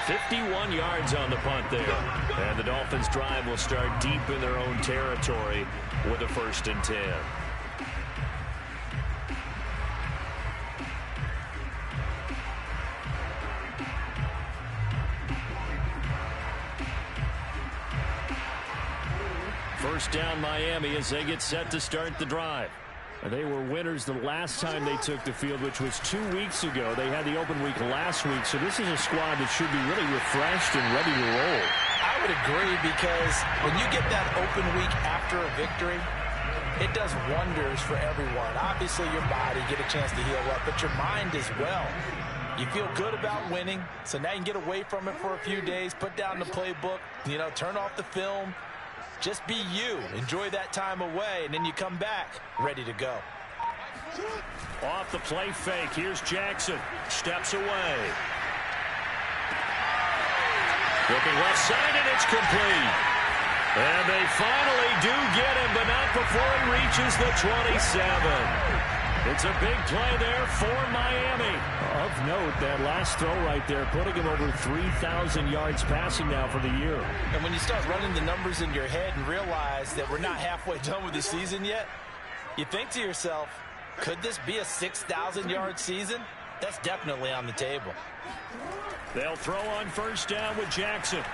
51 yards on the punt there. And the Dolphins' drive will start deep in their own territory with a 1st and 10. First down Miami as they get set to start the drive. They were winners the last time they took the field, which was 2 weeks ago. They had the open week last week, so this is a squad that should be really refreshed and ready to roll. I would agree, because when you get that open week after a victory, it does wonders for everyone. Obviously, your body, get a chance to heal up, but your mind as well. You feel good about winning, so now you can get away from it for a few days, put down the playbook, turn off the film. Just be you. Enjoy that time away, and then you come back ready to go. Off the play fake. Here's Jackson. Steps away. Looking left side, and it's complete. And they finally do get him, but not before he reaches the 27. It's a big play there for Miami. Of note, that last throw right there, putting him over 3,000 yards passing now for the year. And when you start running the numbers in your head and realize that we're not halfway done with the season yet, you think to yourself, could this be a 6,000-yard season? That's definitely on the table. They'll throw on first down with Jackson.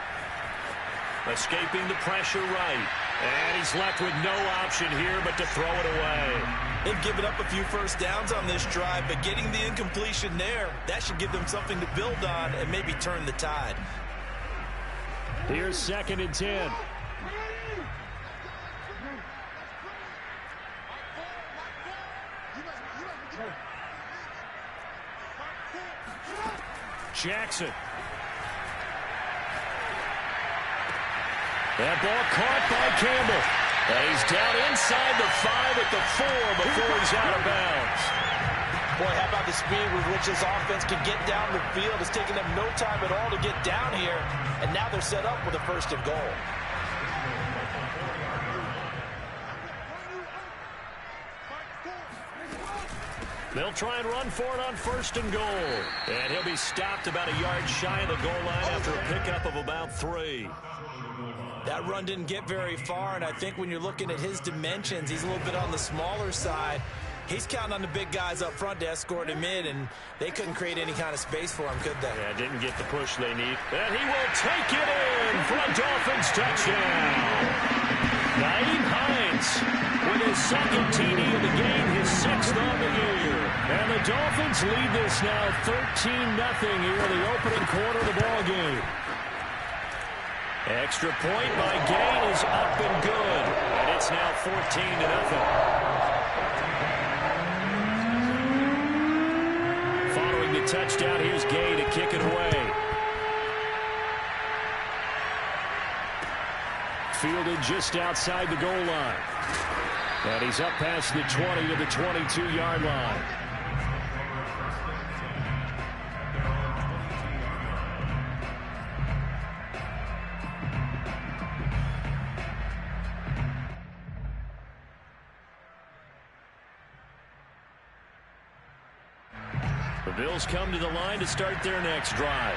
Escaping the pressure right. And he's left with no option here but to throw it away. They've given up a few first downs on this drive, but getting the incompletion there, that should give them something to build on and maybe turn the tide. Here's 2nd and 10. Jackson. That ball caught by Campbell. And he's down inside the 5 at the 4 before he's out of bounds. Boy, how about the speed with which this offense can get down the field? It's taken them no time at all to get down here. And now they're set up with a 1st and goal. They'll try and run for it on 1st and goal. And he'll be stopped about a yard shy of the goal line after a pickup of about 3. That run didn't get very far, and I think when you're looking at his dimensions, he's a little bit on the smaller side. He's counting on the big guys up front to escort him in, and they couldn't create any kind of space for him, could they? Yeah, didn't get the push they need. And he will take it in for a Dolphins touchdown. Nyheim Hines with his 2nd TD of the game, his 6th on the year. And the Dolphins lead this now 13-0 here in the opening quarter of the ball game. Extra point by Gay is up and good. And it's now 14-0. Following the touchdown, here's Gay to kick it away. Fielded just outside the goal line. And he's up past the 20 to the 22-yard line. The Bills come to the line to start their next drive.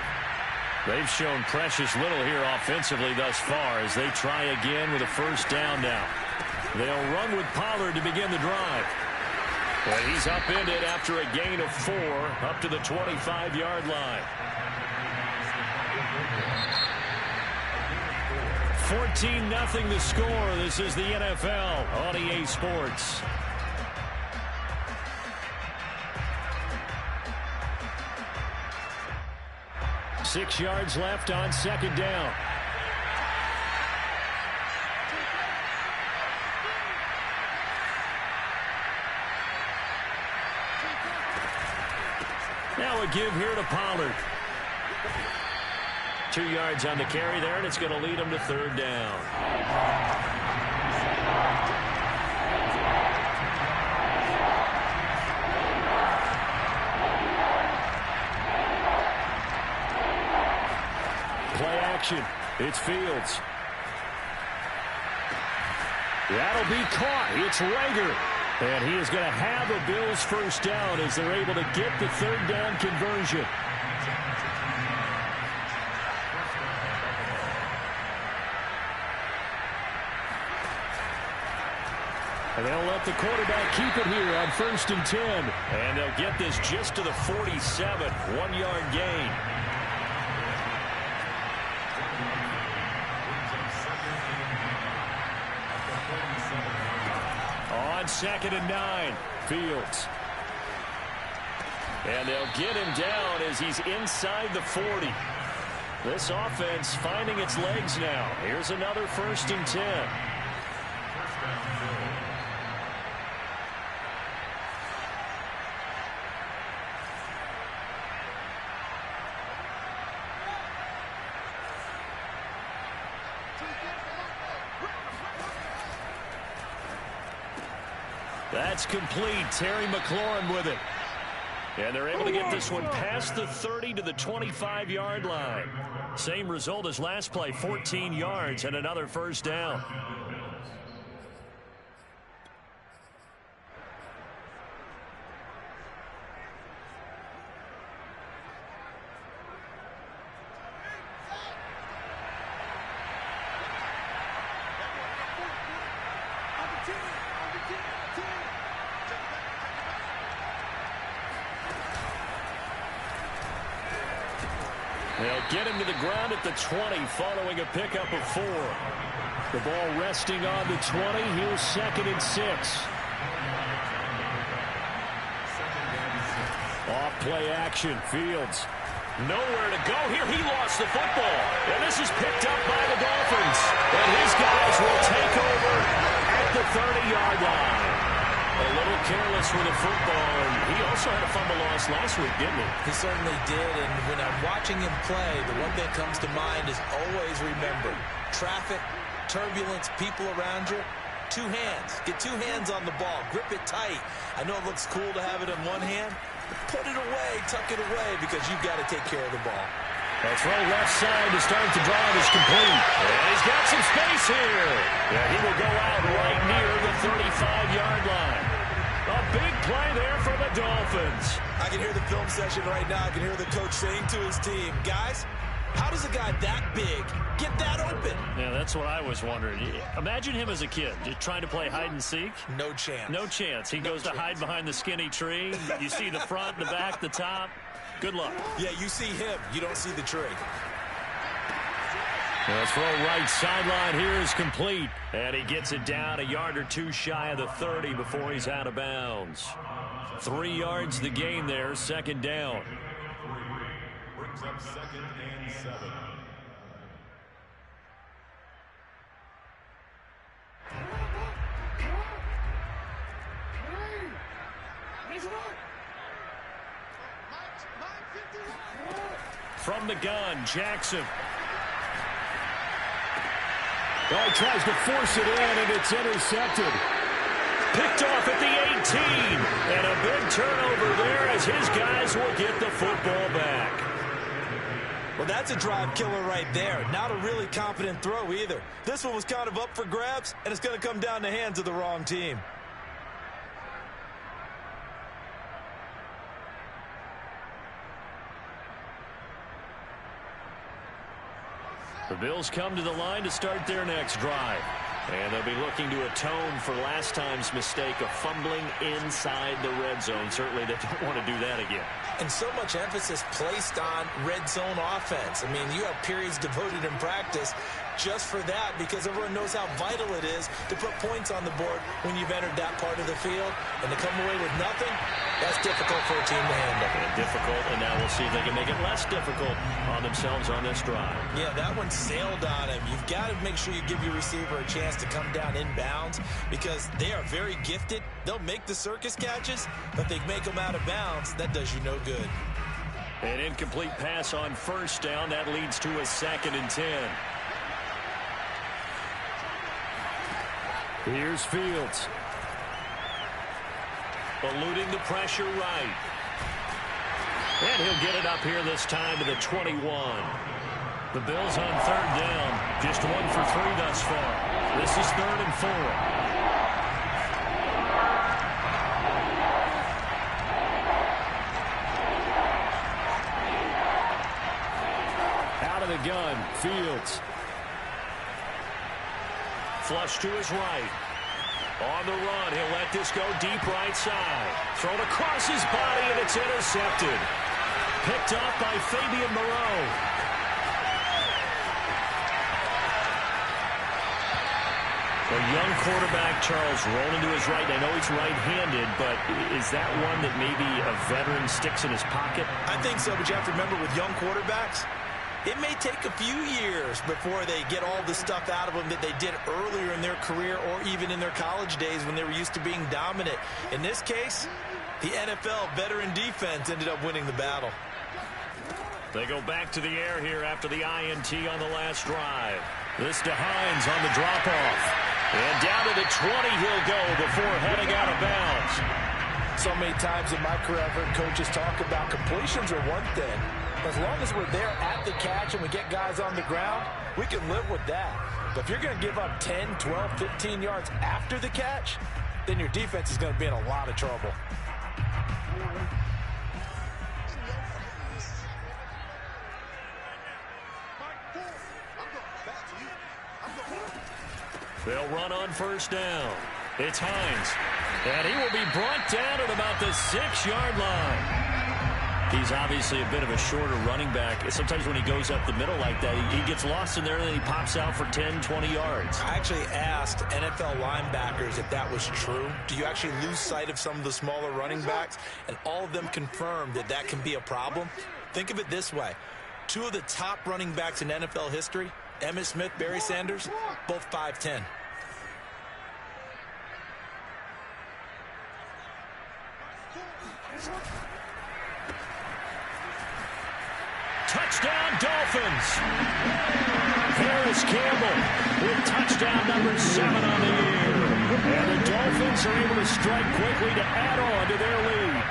They've shown precious little here offensively thus far as they try again with a 1st down now. They'll run with Pollard to begin the drive. But he's upended after a gain of 4 up to the 25-yard line. 14-0 the score. This is the NFL on EA Sports. Six yards left on 2nd down. Now a give here to Pollard. 2 yards on the carry there, and it's going to lead him to 3rd down. Play action. It's Fields. That'll be caught. It's Rager. And he is going to have a Bills 1st down as they're able to get the 3rd down conversion. And they'll let the quarterback keep it here on 1st and 10. And they'll get this just to the 47. 1-yard gain. On 2nd and 9, Fields. And they'll get him down as he's inside the 40. This offense finding its legs now. Here's another 1st and 10. That's complete. Terry McLaurin with it. And they're able to get this one past the 30 to the 25-yard line. Same result as last play, 14 yards and another 1st down. They'll get him to the ground at the 20 following a pickup of 4. The ball resting on the 20. Here's 2nd and 6. Off play action. Fields. Nowhere to go here. He lost the football. And this is picked up by the Dolphins. And his guys will take over at the 30-yard line. A little careless with the football, and he also had a fumble loss last week, didn't he? He certainly did, and when I'm watching him play, the one thing that comes to mind is always remember, traffic, turbulence, people around you, 2 hands. Get 2 hands on the ball. Grip it tight. I know it looks cool to have it in one hand, but put it away, tuck it away, because you've got to take care of the ball. That throw left side to start the drive is complete. And he's got some space here. Yeah, he will go out right near the 35-yard line. A big play there for the Dolphins. I can hear the film session right now. I can hear the coach saying to his team, guys, how does a guy that big get that open? Yeah, that's what I was wondering. Imagine him as a kid, just trying to play hide and seek. No chance. No chance. He goes to hide behind the skinny tree. You see the front, the back, the top. Good luck. Yeah, you see him. You don't see the tree. The throw right sideline here is complete. And he gets it down a yard or 2 shy of the 30 before he's out of bounds. 3 yards the gain there, 2nd down. Brings up 2nd and 7. From the gun, Jackson. Oh, he tries to force it in, and it's intercepted. Picked off at the 18. And a big turnover there as his guys will get the football back. Well, that's a drive killer right there. Not a really confident throw either. This one was kind of up for grabs, and it's going to come down the hands of the wrong team. The Bills come to the line to start their next drive. And they'll be looking to atone for last time's mistake of fumbling inside the red zone. Certainly they don't want to do that again. And so much emphasis placed on red zone offense. I mean, you have periods devoted in practice just for that because everyone knows how vital it is to put points on the board when you've entered that part of the field. And to come away with nothing, that's difficult for a team to handle. And difficult, and now we'll see if they can make it less difficult on themselves on this drive. Yeah, that one sailed on him. You've got to make sure you give your receiver a chance to come down inbounds because they are very gifted. They'll make the circus catches, but they make them out of bounds. That does you no good. An incomplete pass on 1st down. That leads to a 2nd and 10. Here's Fields. Eluding the pressure right. And he'll get it up here this time to the 21. The Bills on 3rd down. Just 1 for 3 thus far. This is 3rd and 4. Out of the gun, Fields. Flush to his right. On the run, he'll let this go deep right side. Thrown across his body, and it's intercepted. Picked up by Fabian Moreau. A young quarterback, Charles, rolling to his right. I know he's right-handed, but is that one that maybe a veteran sticks in his pocket? I think so, but you have to remember with young quarterbacks, it may take a few years before they get all the stuff out of them that they did earlier in their career or even in their college days when they were used to being dominant. In this case, the NFL veteran defense ended up winning the battle. They go back to the air here after the INT on the last drive. This to Hines on the drop-off. And down to the 20 he'll go before heading out of bounds. So many times in my career I've heard coaches talk about completions are one thing. As long as we're there at the catch and we get guys on the ground, we can live with that. But if you're going to give up 10, 12, 15 yards after the catch, then your defense is going to be in a lot of trouble. They'll run on first down. It's Hines. And he will be brought down at about the 6-yard line. He's obviously a bit of a shorter running back. Sometimes when he goes up the middle like that, he gets lost in there and then he pops out for 10, 20 yards. I actually asked NFL linebackers if that was true. Do you actually lose sight of some of the smaller running backs? And all of them confirmed that that can be a problem. Think of it this way. 2 of the top running backs in NFL history, Emmitt Smith, Barry Sanders, both 5'10". Touchdown, Dolphins. Harris Campbell with touchdown number 7 on the year. And the Dolphins are able to strike quickly to add on to their lead.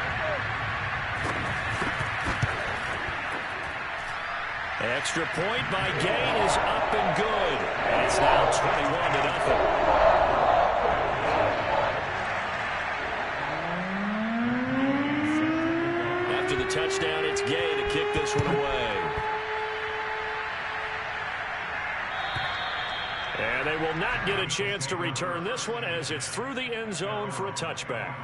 Extra point by Gain is up and good. And it's now 21-0. After the touchdown, it's Gay to kick this one away. And they will not get a chance to return this one as it's through the end zone for a touchback.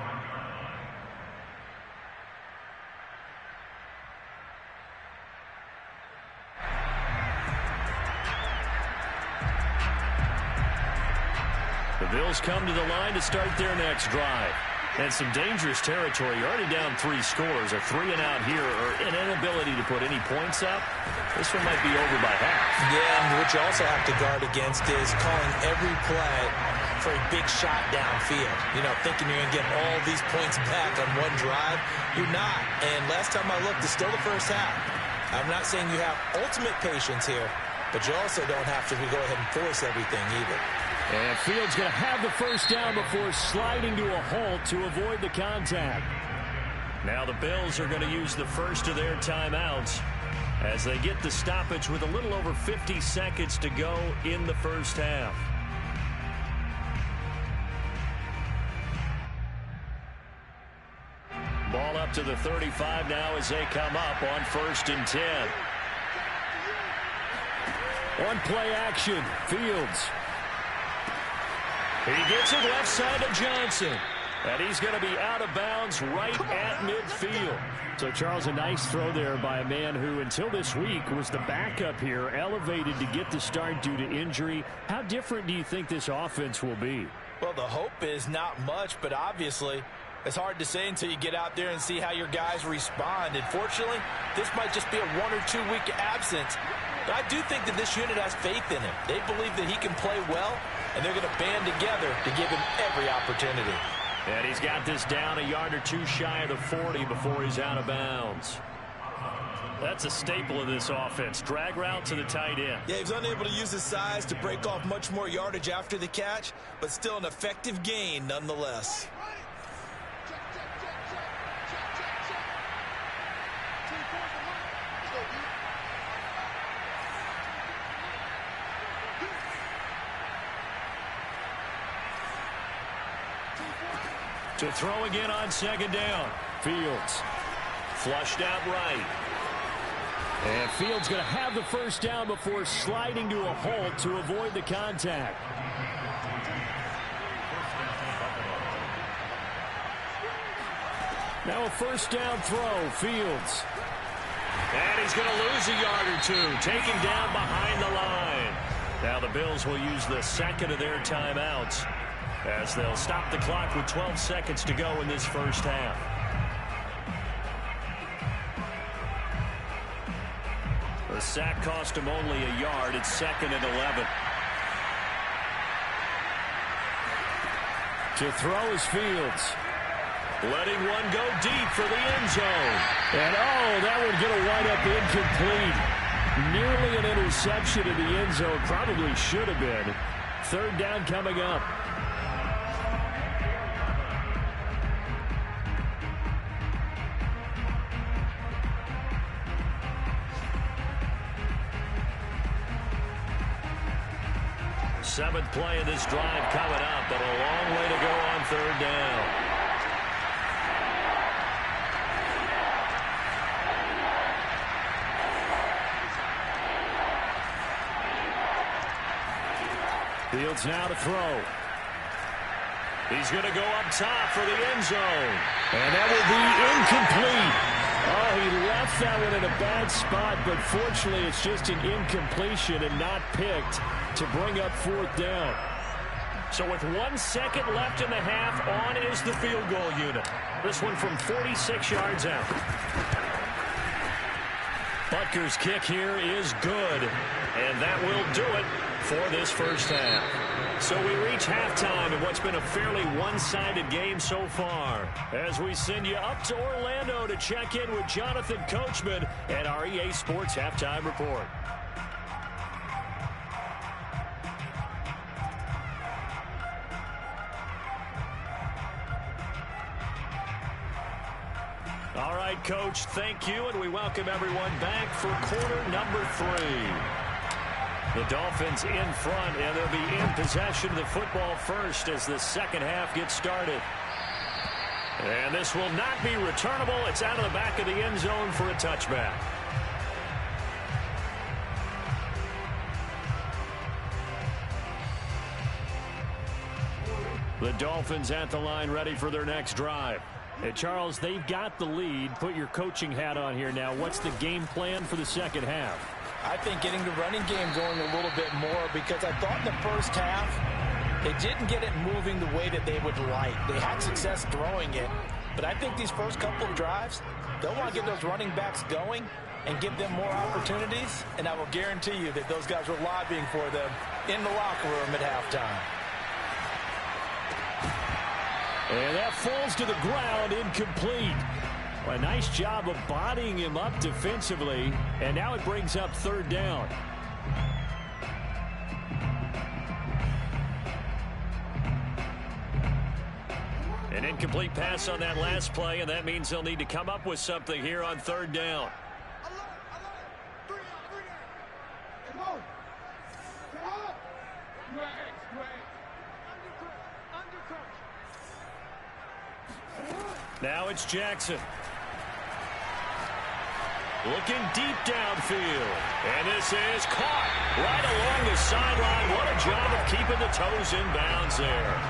The Bills come to the line to start their next drive. And some dangerous territory. You're already down 3 scores. A 3-and-out here or an inability to put any points up. This one might be over by half. Yeah, and what you also have to guard against is calling every play for a big shot downfield. You know, thinking you're going to get all these points back on one drive. You're not. And last time I looked, it's still the first half. I'm not saying you have ultimate patience here, but you also don't have to go ahead and force everything either. And Fields going to have the first down before sliding to a halt to avoid the contact. Now the Bills are going to use the first of their timeouts as they get the stoppage with a little over 50 seconds to go in the first half. Ball up to the 35 now as they come up on 1st and 10. On play action, Fields. He gets it left side to Johnson. And he's going to be out of bounds right at midfield. So, Charles, a nice throw there by a man who, until this week, was the backup here, elevated to get the start due to injury. How different do you think this offense will be? Well, the hope is not much, but obviously it's hard to say until you get out there and see how your guys respond. And fortunately, this might just be a 1 or 2 week absence. But I do think that this unit has faith in him. They believe that he can play well, and they're going to band together to give him every opportunity. And he's got this down a yard or 2 shy of the 40 before he's out of bounds. That's a staple of this offense. Drag route to the tight end. Yeah, he was unable to use his size to break off much more yardage after the catch, but still an effective gain nonetheless. To throw again on 2nd down. Fields. Flushed out right. And Fields going to have the first down before sliding to a halt to avoid the contact. Now a first down throw, Fields. And he's going to lose a yard or two, taken down behind the line. Now the Bills will use the second of their timeouts as they'll stop the clock with 12 seconds to go in this first half. The sack cost him only a yard. It's 2nd and 11. To throw is Fields. Letting one go deep for the end zone. And, that would get a wind up incomplete. Nearly an interception in the end zone. Probably should have been. 3rd down coming up. Seventh play of this drive coming up, but a long way to go on 3rd down. Fields now to throw. He's going to go up top for the end zone. And that will be incomplete. Oh, he left that one in a bad spot, but fortunately it's just an incompletion and not picked to bring up 4th down. So with 1 second left in the half, on is the field goal unit. This one from 46 yards out. Butker's kick here is good, and that will do it for this first half. So we reach halftime in what's been a fairly one-sided game so far, as we send you up to Orlando to check in with Jonathan Coachman and our EA Sports Halftime Report. All right, Coach, thank you, and we welcome everyone back for quarter number 3. The Dolphins in front, and they'll be in possession of the football first as the second half gets started. And this will not be returnable. It's out of the back of the end zone for a touchback. The Dolphins at the line ready for their next drive. Hey, Charles, they've got the lead. Put your coaching hat on here now. What's the game plan for the second half? I think getting the running game going a little bit more, because I thought in the first half they didn't get it moving the way that they would like. They had success throwing it, but I think these first couple of drives, they'll want to get those running backs going and give them more opportunities, and I will guarantee you that those guys were lobbying for them in the locker room at halftime. And that falls to the ground, incomplete. A nice job of bodying him up defensively, and now it brings up 3rd down. An incomplete pass on that last play, and that means they'll need to come up with something here on 3rd down. Now it's Jackson. Looking deep downfield. And this is caught right along the sideline. What a job of keeping the toes in bounds there.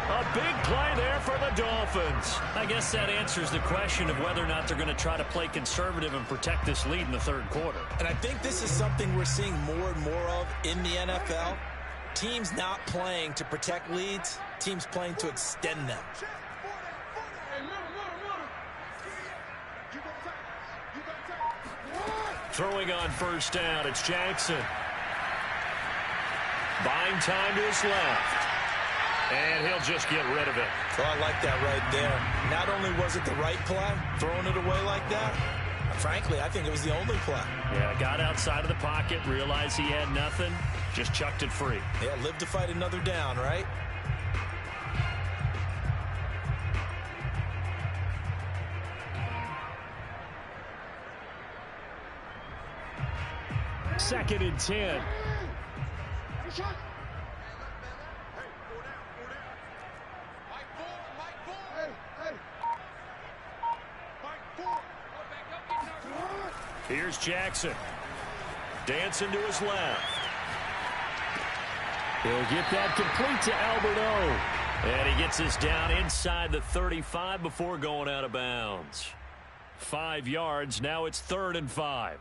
A big play there for the Dolphins. I guess that answers the question of whether or not they're going to try to play conservative and protect this lead in the 3rd quarter. And I think this is something we're seeing more and more of in the NFL. Teams not playing to protect leads, teams playing to extend them. Throwing on first down, it's Jackson. Buying time to his left. And he'll just get rid of it. Oh, I like that right there. Not only was it the right play, throwing it away like that, frankly, I think it was the only play. Yeah, got outside of the pocket, realized he had nothing, just chucked it free. Yeah, live to fight another down, right? Second and 10. Here's Jackson. Dancing to his left. He'll get that complete to Albert O. And he gets this down inside the 35 before going out of bounds. 5 yards. Now it's 3rd and 5.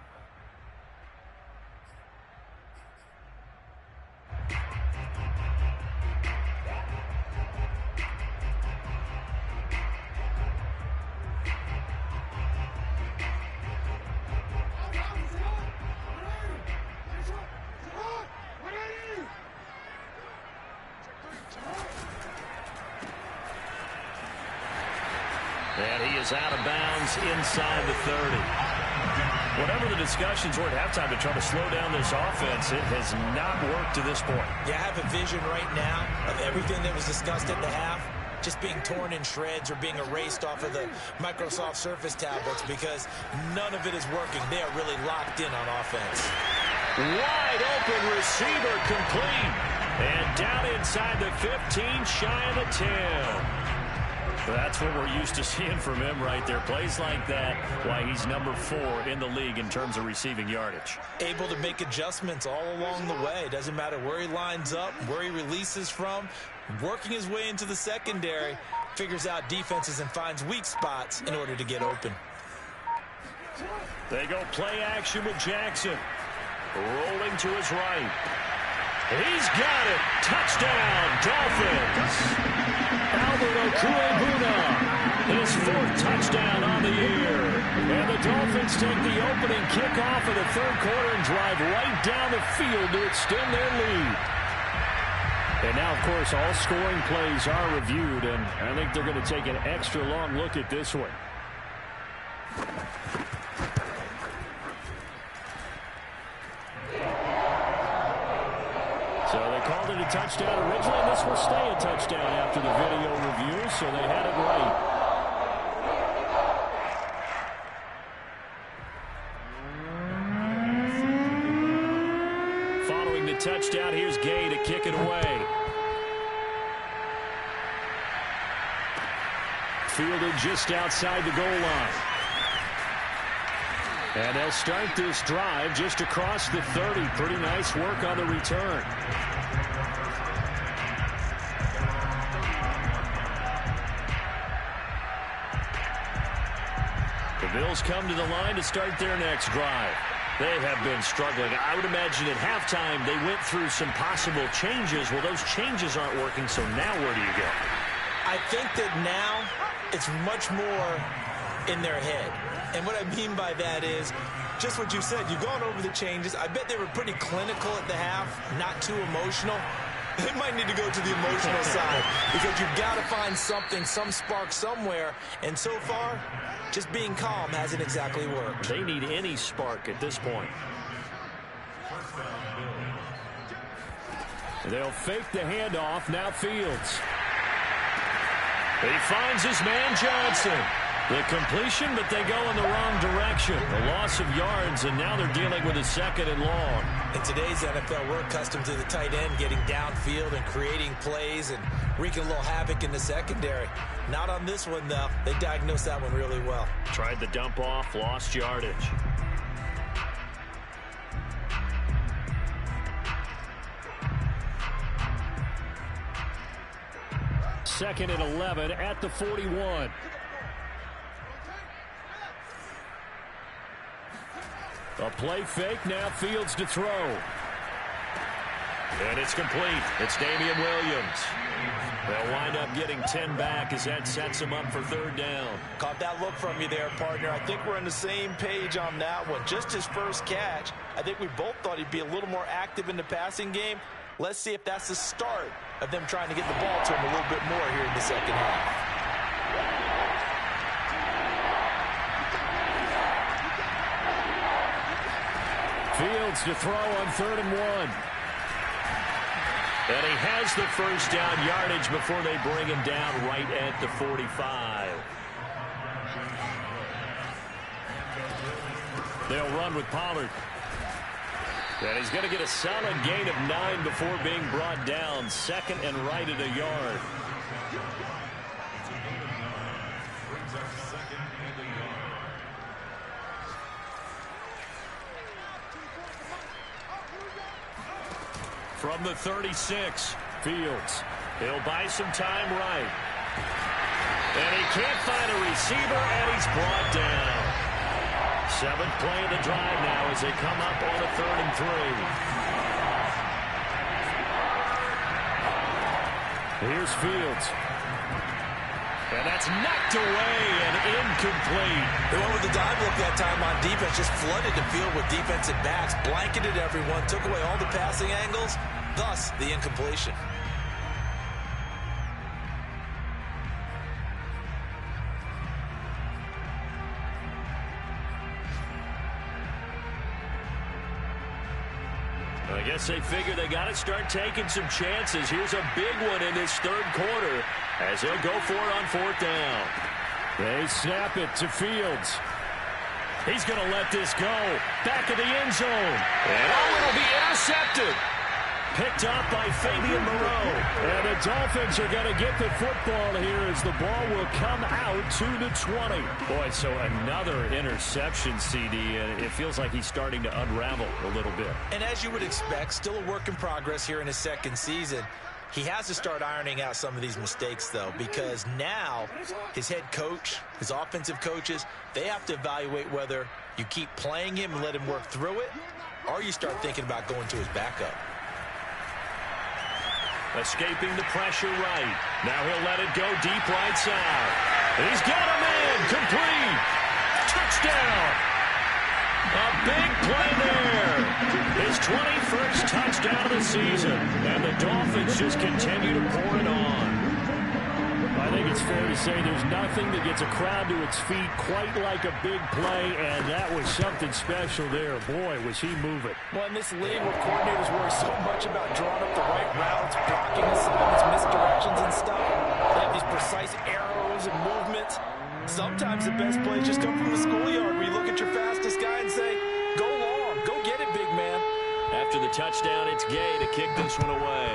And he is out of bounds inside the 30. Whatever the discussions were at halftime to try to slow down this offense, it has not worked to this point. Yeah, I have a vision right now of everything that was discussed at the half just being torn in shreds or being erased off of the Microsoft Surface tablets because none of it is working. They are really locked in on offense. Wide open receiver complete. And down inside the 15, shy of the 10. That's what we're used to seeing from him right there. Plays like that, why he's number 4 in the league in terms of receiving yardage. Able to make adjustments all along the way. Doesn't matter where he lines up, where he releases from. Working his way into the secondary, figures out defenses and finds weak spots in order to get open. They go play action with Jackson. Rolling to his right. He's got it. Touchdown, Dolphins. Albert Okwuegbunam, his 4th touchdown on the year. And the Dolphins take the opening kickoff of the 3rd quarter and drive right down the field to extend their lead. And now, of course, all scoring plays are reviewed, and I think they're going to take an extra long look at this one. So they called it a touchdown originally, and this will stay a touchdown after the video review, so they had it right. Following the touchdown, here's Gay to kick it away. Fielded just outside the goal line. And they'll start this drive just across the 30. Pretty nice work on the return. The Bills come to the line to start their next drive. They have been struggling. I would imagine at halftime they went through some possible changes. Well, those changes aren't working, so now where do you go? I think that now it's much more in their head. And what I mean by that is just what you said. You've gone over the changes. I bet they were pretty clinical at the half, not too emotional. They might need to go to the emotional side because you've got to find something, some spark somewhere. And so far, just being calm hasn't exactly worked. They need any spark at this point. They'll fake the handoff. Now Fields. He finds his man Johnson. The completion, but they go in the wrong direction. A loss of yards, and now they're dealing with a 2nd and long. In today's NFL, we're accustomed to the tight end getting downfield and creating plays and wreaking a little havoc in the secondary. Not on this one, though. They diagnosed that one really well. Tried the dump off, lost yardage. Second and 11 at the 41. A play fake, now Fields to throw. And it's complete. It's Damian Williams. They'll wind up getting 10 back as that sets them up for 3rd down. Caught that look from you there, partner. I think we're on the same page on that one. Just his first catch. I think we both thought he'd be a little more active in the passing game. Let's see if that's the start of them trying to get the ball to him a little bit more here in the second half. Fields to throw on 3rd and 1. And he has the first down yardage before they bring him down right at the 45. They'll run with Pollard. And he's going to get a solid gain of 9 before being brought down. 2nd and right at a yard. From the 36, Fields. He'll buy some time right. And he can't find a receiver, and he's brought down. 7th play of the drive now as they come up on a 3rd and 3. Here's Fields. And that's knocked away and incomplete. They went with the dime look that time on defense, just flooded the field with defensive backs, blanketed everyone, took away all the passing angles, thus the incompletion. I guess they figure they got to start taking some chances. Here's a big one in this 3rd quarter as they'll go for it on 4th down. They snap it to Fields. He's going to let this go. Back of the end zone. And it'll be intercepted. Picked up by Fabian Moreau. And the Dolphins are going to get the football here as the ball will come out to the 20. Boy, so another interception, CD, and it feels like he's starting to unravel a little bit. And as you would expect, still a work in progress here in his 2nd season. He has to start ironing out some of these mistakes, though, because now his head coach, his offensive coaches, they have to evaluate whether you keep playing him and let him work through it, or you start thinking about going to his backup. Escaping the pressure right. Now he'll let it go deep right side. He's got a man. Complete. Touchdown. A big play there. His 21st touchdown of the season. And the Dolphins just continue to pour it on. I think it's fair to say there's nothing that gets a crowd to its feet quite like a big play, and that was something special there. Boy, was he moving. Well, in this league where coordinators worry so much about drawing up the right routes, blocking assignments, misdirections and stuff, they have these precise arrows and movements. Sometimes the best plays just come from the schoolyard where you look at your fastest guy and say, go long, go get it, big man. After the touchdown, it's Gay to kick this one away.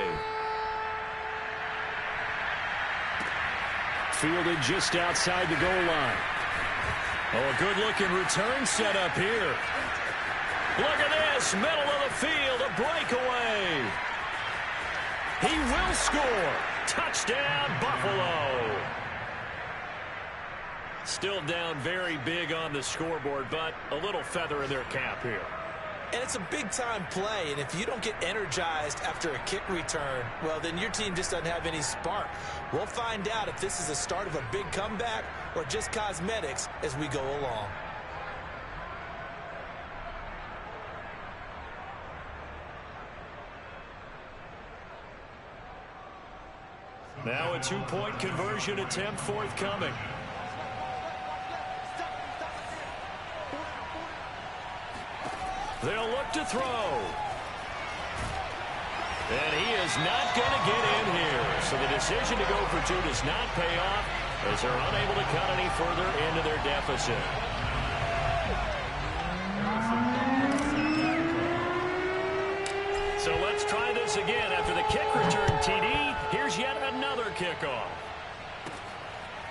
Fielded just outside the goal line. Oh, a good-looking return set up here. Look at this, middle of the field, a breakaway. He will score. Touchdown, Buffalo. Still down very big on the scoreboard, but a little feather in their cap here. And it's a big-time play, and if you don't get energized after a kick return, well, then your team just doesn't have any spark. We'll find out if this is the start of a big comeback or just cosmetics as we go along. Now a 2-point conversion attempt forthcoming. They'll look to throw. And he is not going to get in here. So the decision to go for 2 does not pay off as they're unable to cut any further into their deficit. So let's try this again. After the kick return, TD, here's yet another kickoff.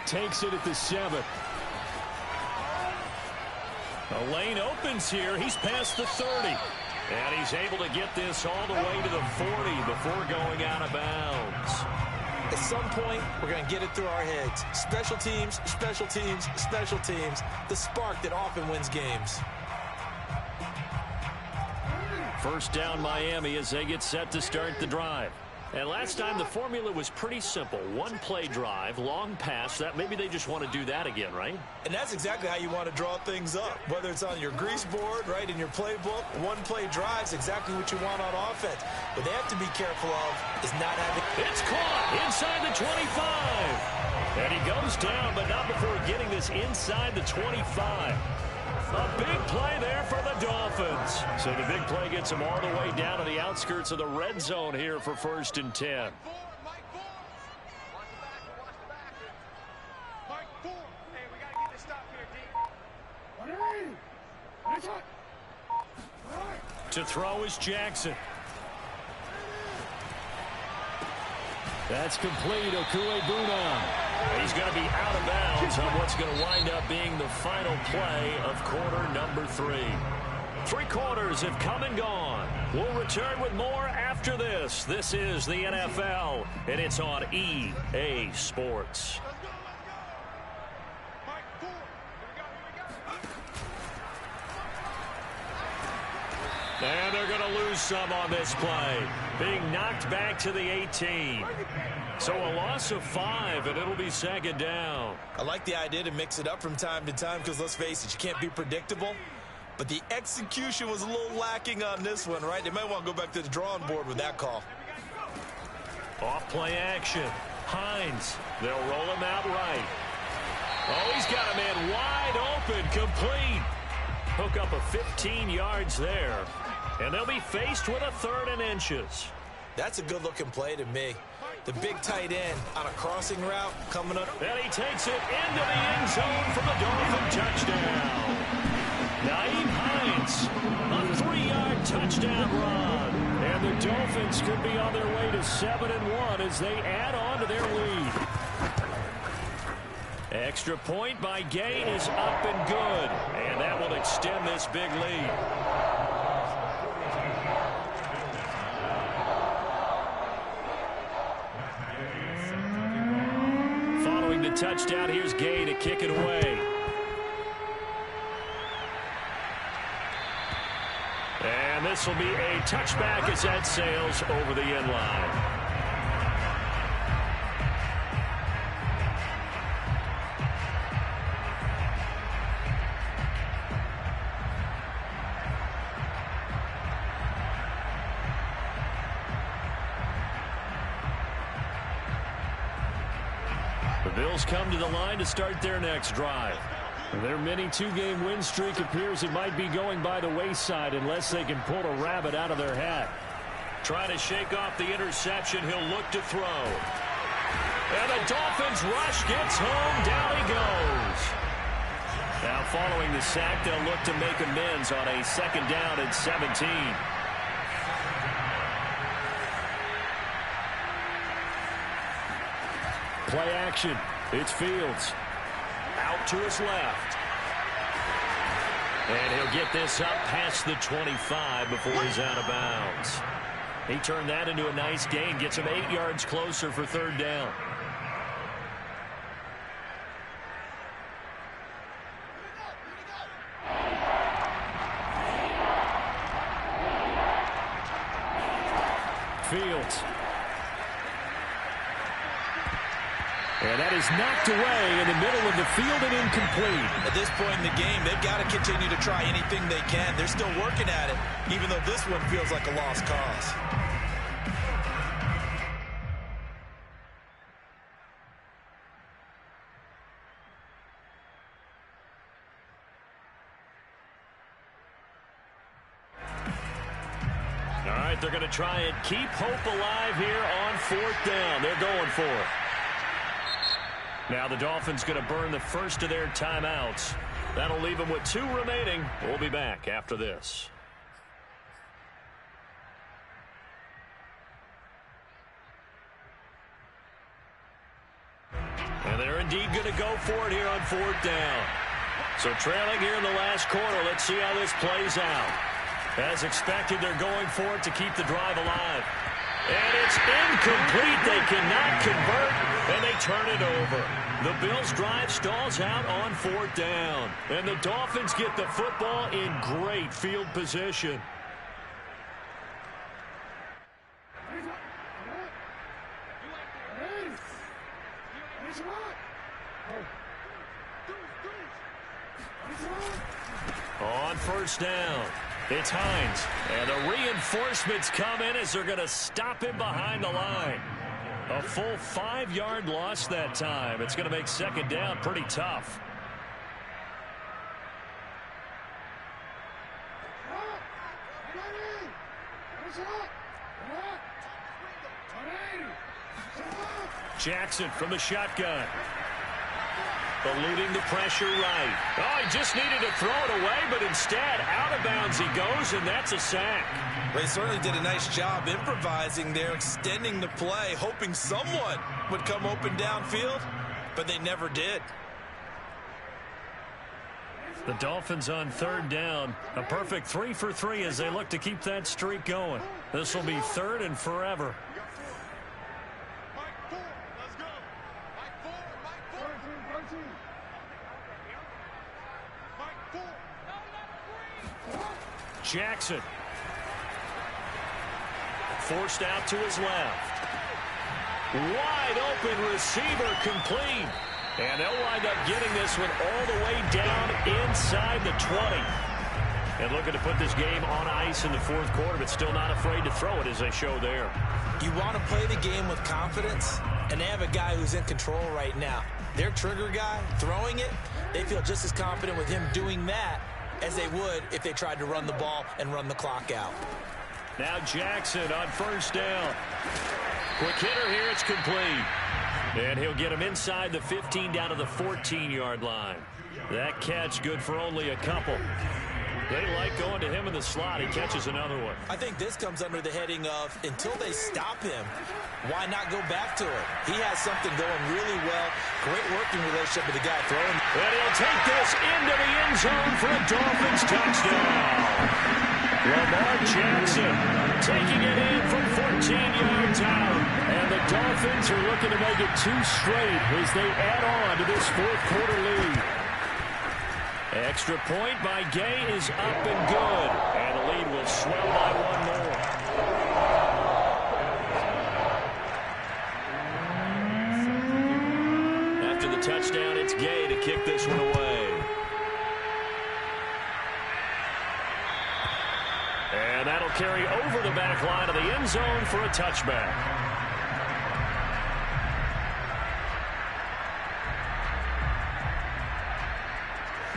Takes it at the 7. The lane opens here. He's past the 30. And he's able to get this all the way to the 40 before going out of bounds. At some point, we're going to get it through our heads. Special teams, special teams, special teams. The spark that often wins games. First down Miami as they get set to start the drive. And last time the formula was pretty simple. 1-play drive, long pass. That maybe they just want to do that again, right? And that's exactly how you want to draw things up. Whether it's on your grease board, right, in your playbook, 1-play drive's exactly what you want on offense. What they have to be careful of is not having... It's caught inside the 25. And he goes down, but not before getting this inside the 25. A big play there for the Dolphins. So the big play gets them all the way down to the outskirts of the red zone here for 1st and 10. To throw is Jackson. That's complete. Okuegbunam. He's going to be out of bounds on what's going to wind up being the final play of quarter number 3. 3 quarters have come and gone. We'll return with more after this. This is the NFL, and it's on EA Sports. And they're going to lose some on this play. Being knocked back to the 18. So a loss of 5, and it'll be second down. I like the idea to mix it up from time to time because, let's face it, you can't be predictable. But the execution was a little lacking on this one, right? They might want to go back to the drawing board with that call. Off play action. Hines. They'll roll him out right. Oh, he's got a man wide open. Complete. Hook up a 15 yards there. And they'll be faced with a 3rd and inches. That's a good-looking play to me. The big tight end on a crossing route coming up. And he takes it into the end zone for the Dolphin touchdown. Nyheim Hines, a 3-yard touchdown run. And the Dolphins could be on their way to 7-1 as they add on to their lead. Extra point by Gain is up and good. And that will extend this big lead. Following the touchdown, here's Gay to kick it away. And this will be a touchback as that sails over the end line. The Bills come to the line to start their next drive. Their mini 2-game win streak appears it might be going by the wayside unless they can pull a rabbit out of their hat. Trying to shake off the interception, he'll look to throw. And the Dolphins rush gets home, down he goes. Now following the sack, they'll look to make amends on a 2nd down and 17. Play action. It's Fields. Out to his left. And he'll get this up past the 25 before he's out of bounds. He turned that into a nice gain. Gets him 8 yards closer for 3rd down. Fields. And that is knocked away in the middle of the field and incomplete. At this point in the game, they've got to continue to try anything they can. They're still working at it, even though this one feels like a lost cause. All right, they're going to try and keep hope alive here on 4th down. They're going for it. Now the Dolphins going to burn the first of their timeouts. That'll leave them with 2 remaining. We'll be back after this. And they're indeed going to go for it here on 4th down. So trailing here in the last quarter, let's see how this plays out. As expected, they're going for it to keep the drive alive. And it's incomplete. They cannot convert, and they turn it over. The Bills' drive stalls out on 4th down. And the Dolphins get the football in great field position. On 1st down, it's Hines. And the reinforcements come in as they're going to stop him behind the line. A full 5-yard loss that time. It's going to make 2nd down pretty tough. Jackson from the shotgun. Eluding the pressure right. Oh, he just needed to throw it away, but instead, out of bounds he goes, and that's a sack. They certainly did a nice job improvising there, extending the play, hoping someone would come open downfield, but they never did. The Dolphins on third down. A perfect 3 for 3 as they look to keep that streak going. This will be third and forever. Jackson. Forced out to his left. Wide open receiver complete. And they'll wind up getting this one all the way down inside the 20. And looking to put this game on ice in the fourth quarter, but still not afraid to throw it as they show there. You want to play the game with confidence, and they have a guy who's in control right now. Their trigger guy throwing it, they feel just as confident with him doing that as they would if they tried to run the ball and run the clock out. Now Jackson on first down. Quick hitter here, it's complete. And he'll get him inside the 15 down to the 14-yard line. That catch good for only a couple. They like going to him in the slot. He catches another one. I think this comes under the heading of until they stop him, why not go back to it? He has something going really well. Great working relationship with the guy throwing. And he'll take this into the end zone for a Dolphins touchdown. Lamar Jackson taking it in from 14 yards out. And the Dolphins are looking to make it 2 straight as they add on to this fourth quarter lead. Extra point by Gay is up and good. And the lead will swell by 1 more. After the touchdown, it's Gay to kick this one away. And that'll carry over the back line of the end zone for a touchback.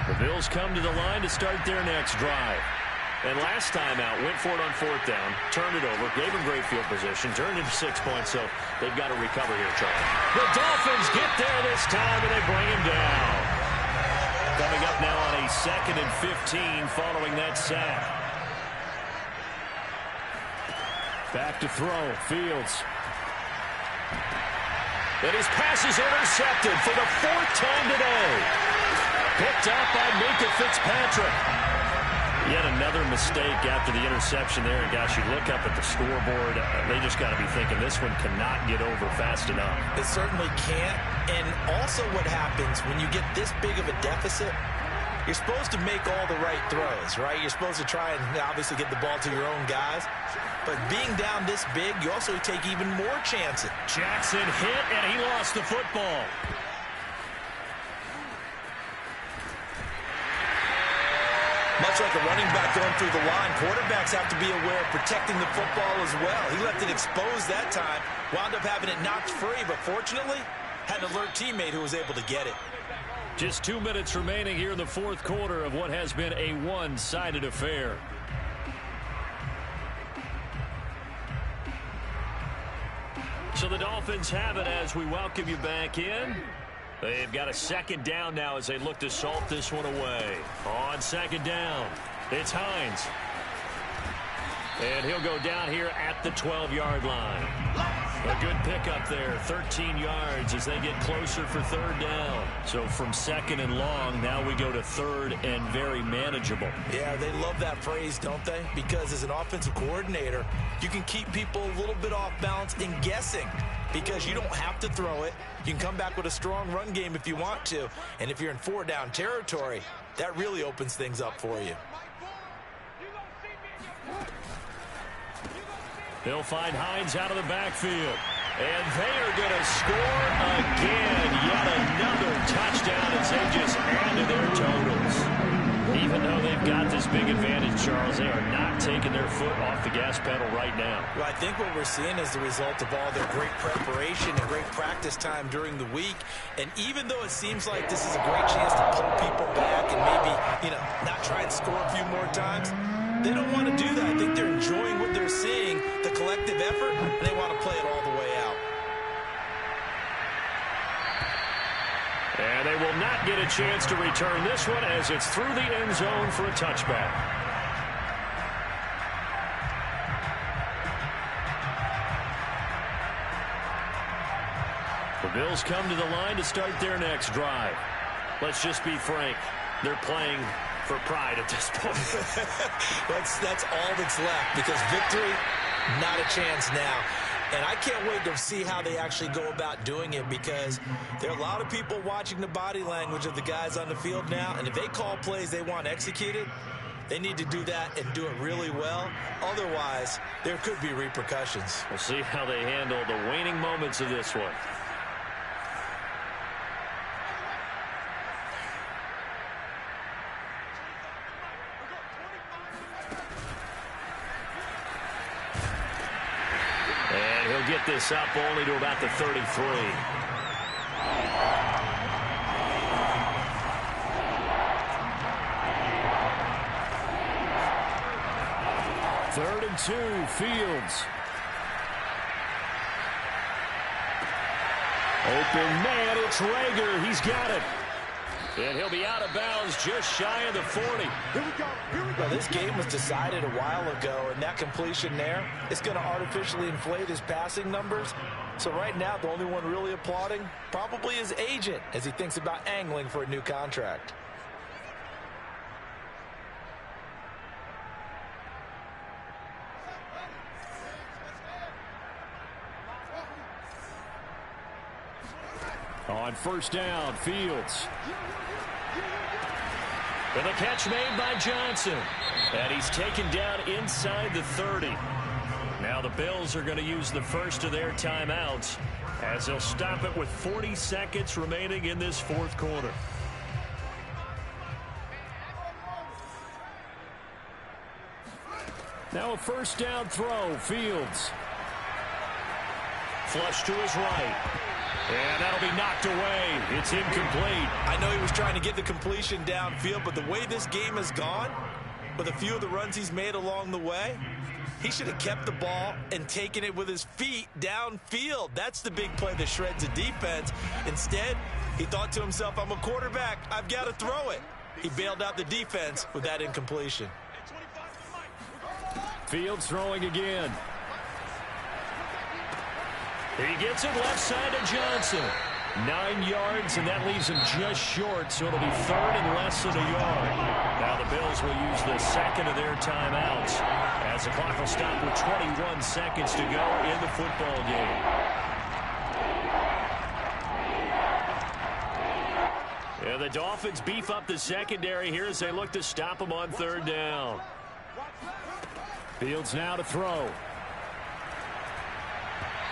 The Bills come to the line to start their next drive. And last time out, went for it on fourth down, turned it over, gave them great field position, turned into 6 points, so they've got to recover here, Charlie. The Dolphins get there this time, and they bring him down. Coming up now on a 2nd and 15 following that sack. Back to throw, Fields. And his pass is intercepted for the 4th time today. Picked up by Minkah Fitzpatrick. Yet another mistake after the interception there. And gosh, you look up at the scoreboard, they just got to be thinking this one cannot get over fast enough. It certainly can't. And also what happens when you get this big of a deficit, you're supposed to make all the right throws, right? You're supposed to try and obviously get the ball to your own guys. But being down this big, you also take even more chances. Jackson hit, and he lost the football. Much like a running back going through the line, quarterbacks have to be aware of protecting the football as well. He left it exposed that time, wound up having it knocked free, but fortunately, had an alert teammate who was able to get it. Just 2 minutes remaining here in the fourth quarter of what has been a one-sided affair. So the Dolphins have it as we welcome you back in. They've got a 2nd down now as they look to salt this one away. On 2nd down, it's Hines. And he'll go down here at the 12-yard line. A good pickup there, 13 yards as they get closer for 3rd down. So from 2nd and long, now we go to 3rd and very manageable. Yeah, they love that phrase, don't they? Because as an offensive coordinator, you can keep people a little bit off balance and guessing because you don't have to throw it. You can come back with a strong run game if you want to. And if you're in 4-down territory, that really opens things up for you. They'll find Hines out of the backfield. And they are going to score again. Yet another touchdown as they just add to their totals. Even though they've got this big advantage, Charles, they are not taking their foot off the gas pedal right now. Well, I think what we're seeing is the result of all their great preparation and great practice time during the week. And even though it seems like this is a great chance to pull people back and maybe, not try and score a few more times, they don't want to do that. I think they're enjoying what they're seeing, the collective effort, and they want to play it all the way out. And they will not get a chance to return this one as it's through the end zone for a touchback. The Bills come to the line to start their next drive. Let's just be frank. they're playing for pride at this point. That's all that's left, because victory, not a chance now. And I can't wait to see how they actually go about doing it, because there are a lot of people watching the body language of the guys on the field now, and if they call plays they want executed, they need to do that and do it really well. Otherwise, there could be repercussions. We'll see how they handle the waning moments of this one. And he'll get this up only to about the 33. Third and 2, Fields. Open man, it's Rager. He's got it. And he'll be out of bounds just shy of the 40. Here we go. Well, this game was decided a while ago, and that completion there is going to artificially inflate his passing numbers. So right now, the only one really applauding probably his agent as he thinks about angling for a new contract. On first down, Fields. With a catch made by Johnson. And he's taken down inside the 30. Now the Bills are going to use the first of their timeouts as they'll stop it with 40 seconds remaining in this fourth quarter. Now a first down throw, Fields. Flush to his right. And that'll be knocked away. It's incomplete. I know he was trying to get the completion downfield, but the way this game has gone, with a few of the runs he's made along the way, he should have kept the ball and taken it with his feet downfield. That's the big play that shreds a defense. Instead, he thought to himself, I'm a quarterback, I've got to throw it. He bailed out the defense with that incompletion. Fields throwing again. He gets it left side to Johnson. 9 yards, and that leaves him just short, so it'll be third and less than a yard. Now the Bills will use the second of their timeouts as the clock will stop with 21 seconds to go in the football game. Yeah, the Dolphins beef up the secondary here as they look to stop them on third down. Fields now to throw.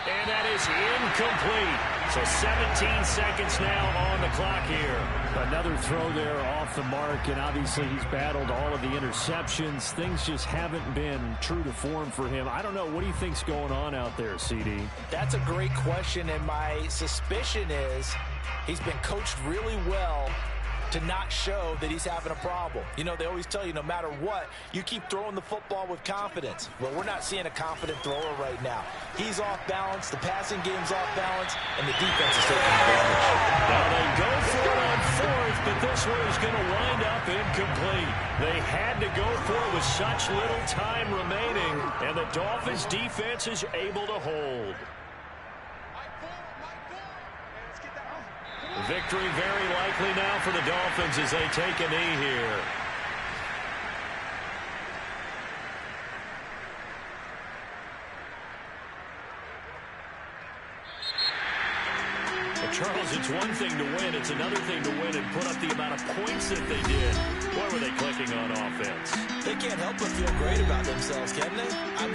And that is incomplete. So 17 seconds now on the clock here. Another throw there off the mark, and obviously he's battled all of the interceptions. Things just haven't been true to form for him. I don't know. What do you think's going on out there, CD? That's a great question, and my suspicion is he's been coached really well to not show that he's having a problem. You know, they always tell you no matter what, you keep throwing the football with confidence. Well, we're not seeing a confident thrower right now. He's off balance, the passing game's off balance, and the defense is taking advantage. Now they go for it on fourth, but this one is going to wind up incomplete. They had to go for it with such little time remaining, and the Dolphins defense is able to hold. Victory very likely now for the Dolphins as they take a knee here. Well, Charles, it's one thing to win. It's another thing to win and put up the amount of points that they did. Boy, were they clicking on offense. They can't help but feel great about themselves, can they? I mean,